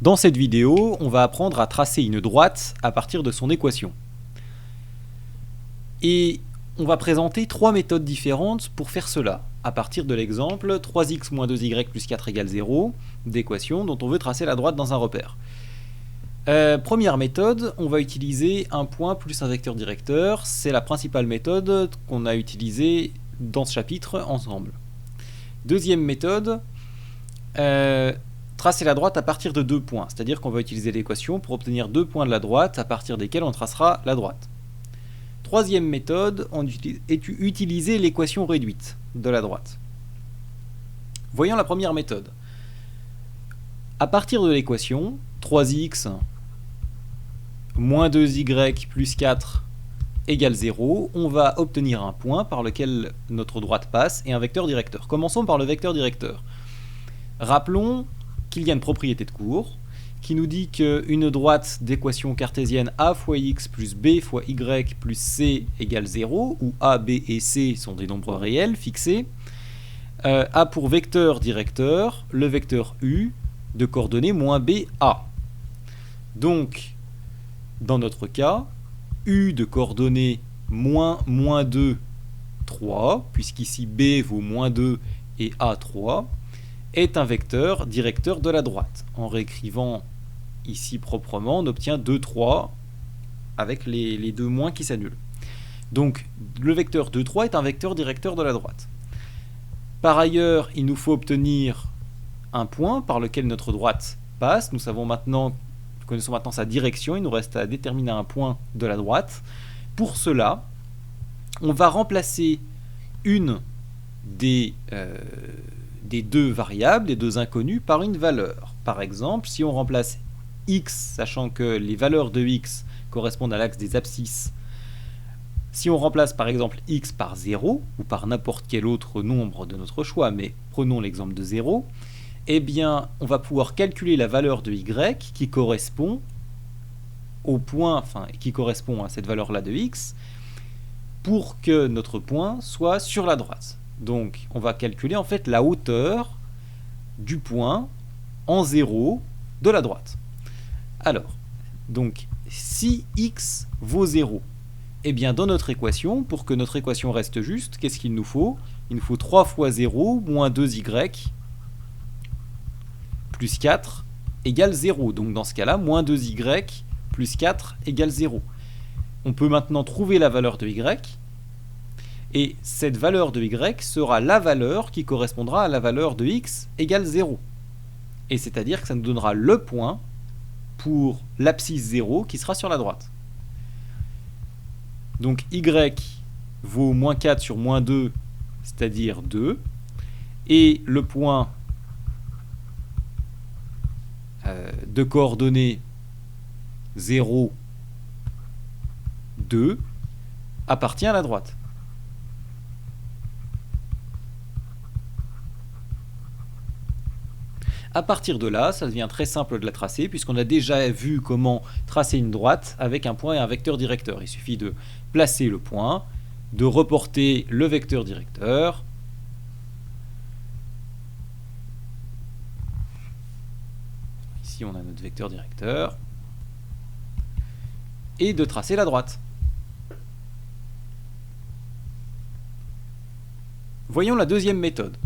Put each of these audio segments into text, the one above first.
Dans cette vidéo, on va apprendre à tracer une droite à partir de son équation. Et on va présenter trois méthodes différentes pour faire cela, à partir de l'exemple 3x moins 2y plus 4 égale 0 d'équation dont on veut tracer la droite dans un repère. Première méthode, on va utiliser un point plus un vecteur directeur. C'est la principale méthode qu'on a utilisée dans ce chapitre ensemble. Deuxième méthode, tracer la droite à partir de deux points, c'est-à-dire qu'on va utiliser l'équation pour obtenir deux points de la droite à partir desquels on tracera la droite. Troisième méthode, on utiliser l'équation réduite de la droite. Voyons la première méthode. À partir de l'équation 3x moins 2y plus 4 égale 0, on va obtenir un point par lequel notre droite passe et un vecteur directeur. Commençons par le vecteur directeur. Rappelons qu'il y a une propriété de cours qui nous dit qu'une droite d'équation cartésienne a fois x plus b fois y plus c égale 0, où a, b et c sont des nombres réels fixés, a pour vecteur directeur le vecteur u de coordonnées moins b, a. Donc, dans notre cas, u de coordonnées moins 2, 3, puisqu'ici b vaut moins 2 et a 3, est un vecteur directeur de la droite. En réécrivant ici proprement, on obtient 2, 3 avec les deux moins qui s'annulent. Donc le vecteur 2, 3 est un vecteur directeur de la droite. Par ailleurs, il nous faut obtenir un point par lequel notre droite passe. Nous connaissons maintenant sa direction, il nous reste à déterminer un point de la droite. Pour cela, on va remplacer une des deux variables, des deux inconnues, par une valeur. Par exemple, si on remplace x, sachant que les valeurs de x correspondent à l'axe des abscisses, si on remplace par exemple x par 0, ou par n'importe quel autre nombre de notre choix, mais prenons l'exemple de 0, eh bien, on va pouvoir calculer la valeur de y qui correspond au point, qui correspond à cette valeur-là de x, pour que notre point soit sur la droite. Donc, on va calculer en fait la hauteur du point en 0 de la droite. Alors, donc, si x vaut 0, eh bien, dans notre équation, pour que notre équation reste juste, qu'est-ce qu'il nous faut? Il nous faut 3 fois 0 moins 2y plus 4 égale 0. Donc, dans ce cas-là, moins 2y plus 4 égale 0. On peut maintenant trouver la valeur de y, et cette valeur de y sera la valeur qui correspondra à la valeur de x égale 0. Et c'est-à-dire que ça nous donnera le point pour l'abscisse 0 qui sera sur la droite. Donc y vaut moins 4 sur moins 2, c'est-à-dire 2. Et le point de coordonnées 0, 2 appartient à la droite. À partir de là, ça devient très simple de la tracer, puisqu'on a déjà vu comment tracer une droite avec un point et un vecteur directeur. Il suffit de placer le point, de reporter le vecteur directeur, ici on a notre vecteur directeur, et de tracer la droite. Voyons la deuxième méthode.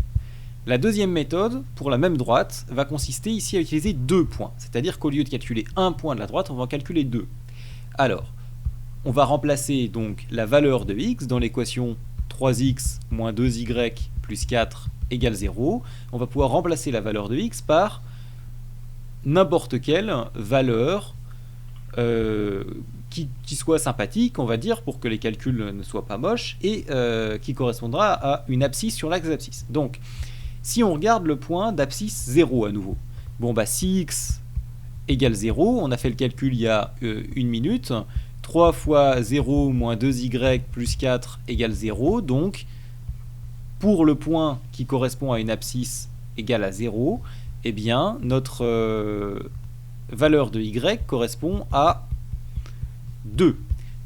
La deuxième méthode, pour la même droite, va consister ici à utiliser deux points. C'est-à-dire qu'au lieu de calculer un point de la droite, on va en calculer deux. Alors, on va remplacer donc la valeur de x dans l'équation 3x moins 2y plus 4 égale 0. On va pouvoir remplacer la valeur de x par n'importe quelle valeur qui soit sympathique, on va dire, pour que les calculs ne soient pas moches, et qui correspondra à une abscisse sur l'axe d'abscisse. Donc, si on regarde le point d'abscisse 0 à nouveau, bon bah si x égale 0, on a fait le calcul il y a une minute, 3 fois 0 moins 2y plus 4 égale 0, donc pour le point qui correspond à une abscisse égale à 0, eh bien notre valeur de y correspond à 2.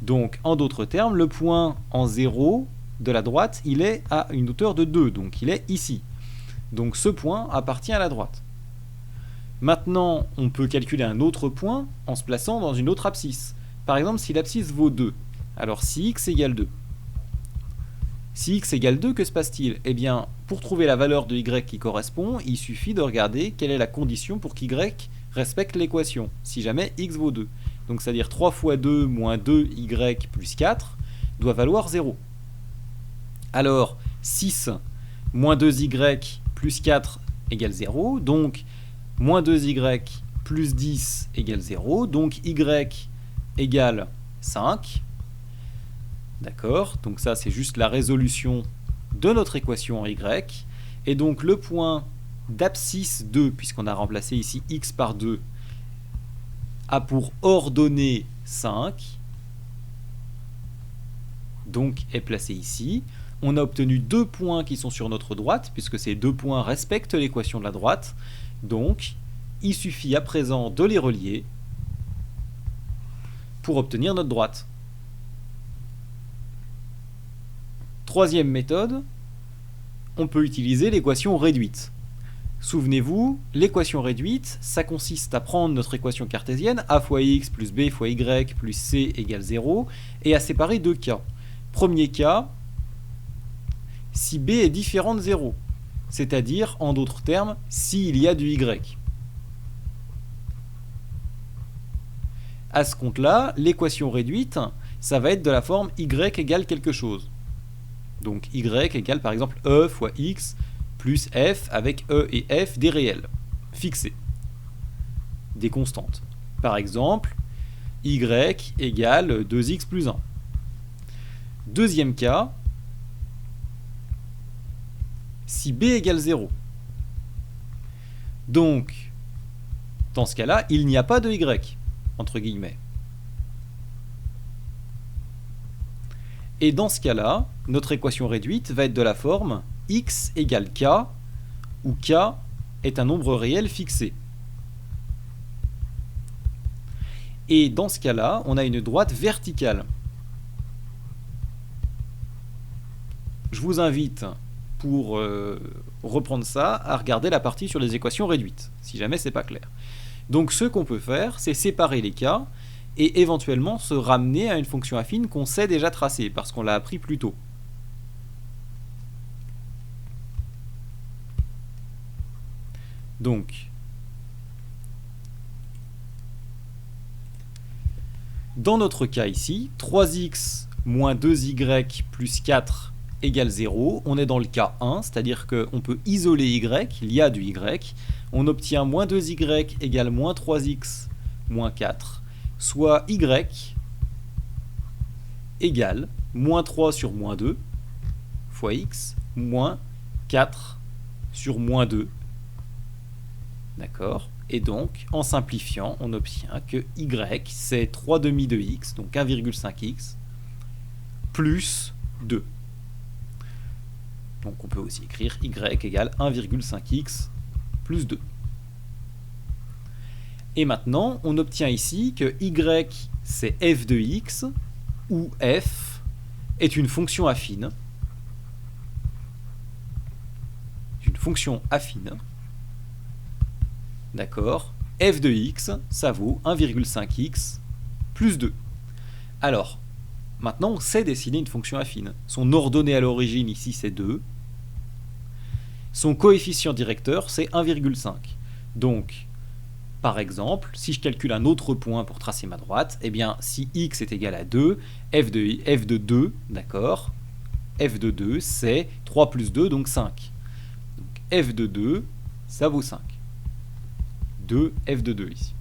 Donc en d'autres termes, le point en 0 de la droite, il est à une hauteur de 2, donc il est ici. Donc ce point appartient à la droite. Maintenant, on peut calculer un autre point en se plaçant dans une autre abscisse. Par exemple, si l'abscisse vaut 2, alors si x égale 2. Si x égale 2, que se passe-t-il? Eh bien, pour trouver la valeur de y qui correspond, il suffit de regarder quelle est la condition pour qu'y respecte l'équation, si jamais x vaut 2. Donc, c'est-à-dire 3 fois 2 moins 2y plus 4 doit valoir 0. Alors, 6 moins 2y plus 4 égale 0, donc moins 2y plus 10 égale 0, donc y égale 5. D'accord, donc ça c'est juste la résolution de notre équation en y. Et donc le point d'abscisse 2, puisqu'on a remplacé ici x par 2, a pour ordonnée 5. Donc est placé ici. On a obtenu 2 points qui sont sur notre droite, puisque ces 2 points respectent l'équation de la droite. Donc il suffit à présent de les relier pour obtenir notre droite. Troisième méthode, on peut utiliser l'équation réduite. Souvenez-vous, l'équation réduite, ça consiste à prendre notre équation cartésienne, a fois x plus b fois y plus c égale 0, et à séparer deux cas. Premier cas, si b est différent de 0, c'est-à-dire, en d'autres termes, s'il y a du y. À ce compte-là, l'équation réduite, ça va être de la forme y égale quelque chose. Donc y égale par exemple e fois x plus f avec e et f des réels, fixés, des constantes. Par exemple, y égale 2x plus 1. Deuxième cas, si b égale 0. Donc, dans ce cas-là, il n'y a pas de y, entre guillemets. Et dans ce cas-là, notre équation réduite va être de la forme x égale k, où k est un nombre réel fixé. Et dans ce cas-là, on a une droite verticale. Je vous invite, pour reprendre ça, à regarder la partie sur les équations réduites, si jamais c'est pas clair. Donc ce qu'on peut faire, c'est séparer les cas, et éventuellement se ramener à une fonction affine qu'on sait déjà tracer, parce qu'on l'a appris plus tôt. Donc, dans notre cas ici, 3x moins 2y plus 4 égale 0, on est dans le cas 1, c'est-à-dire qu'on peut isoler y, il y a du y, on obtient moins 2y égale moins 3x moins 4, soit y égale moins 3 sur moins 2 fois x moins 4 sur moins 2. D'accord? Et donc, en simplifiant, on obtient que y, c'est 3 demi de x, donc 1,5x, plus 2. Donc on peut aussi écrire y égale 1,5x plus 2. Et maintenant, on obtient ici que y, c'est f de x, où f est une fonction affine. Une fonction affine. D'accord? F de x, ça vaut 1,5x plus 2. Alors, maintenant, on sait dessiner une fonction affine. Son ordonnée à l'origine, ici, c'est 2. Son coefficient directeur, c'est 1,5. Donc, par exemple, si je calcule un autre point pour tracer ma droite, eh bien, si x est égal à 2, f de 2, d'accord, f de 2, c'est 3 plus 2, donc 5. Donc, f de 2, ça vaut 5. 2, f de 2 ici.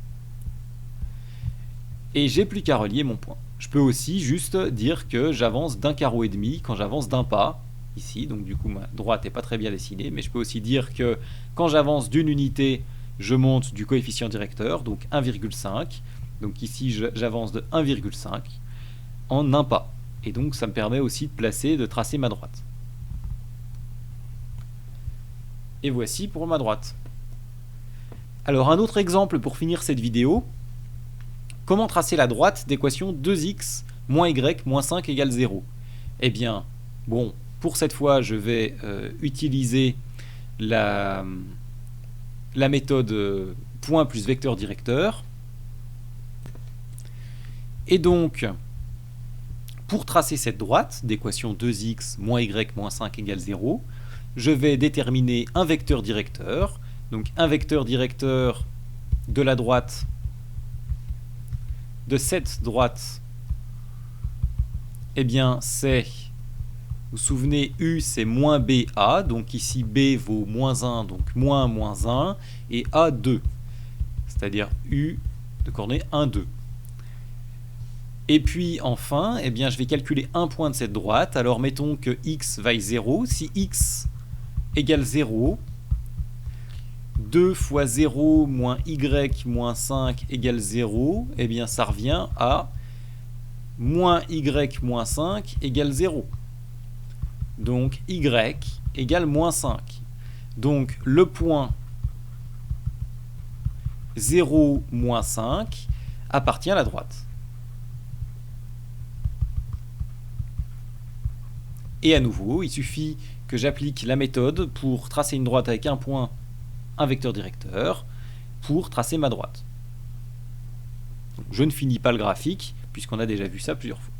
Et j'ai plus qu'à relier mon point. Je peux aussi juste dire que j'avance d'un carreau et demi quand j'avance d'un pas, ici, donc du coup ma droite n'est pas très bien dessinée, mais je peux aussi dire que quand j'avance d'une unité, je monte du coefficient directeur, donc 1,5. Donc ici, j'avance de 1,5 en un pas. Et donc, ça me permet aussi de tracer ma droite. Et voici pour ma droite. Alors, un autre exemple pour finir cette vidéo. Comment tracer la droite d'équation 2x moins y moins 5 égale 0? Eh bien, bon, pour cette fois, je vais utiliser la méthode point plus vecteur directeur. Et donc, pour tracer cette droite d'équation 2x moins y moins 5 égale 0, je vais déterminer un vecteur directeur. Donc un vecteur directeur de la droite, de cette droite, eh bien c'est, vous vous souvenez, U c'est moins BA, donc ici B vaut moins 1, donc moins 1, et A 2, c'est-à-dire U de coordonnées 1, 2. Et puis enfin, eh bien, je vais calculer un point de cette droite. Alors mettons que x vaille 0. Si x égale 0, 2 fois 0 moins y moins 5 égale 0, eh bien ça revient à moins y moins 5 égale 0. Donc y égale moins 5. Donc le point 0, moins 5 appartient à la droite. Et à nouveau, il suffit que j'applique la méthode pour tracer une droite avec un point, un vecteur directeur, pour tracer ma droite. Donc, je ne finis pas le graphique, puisqu'on a déjà vu ça plusieurs fois.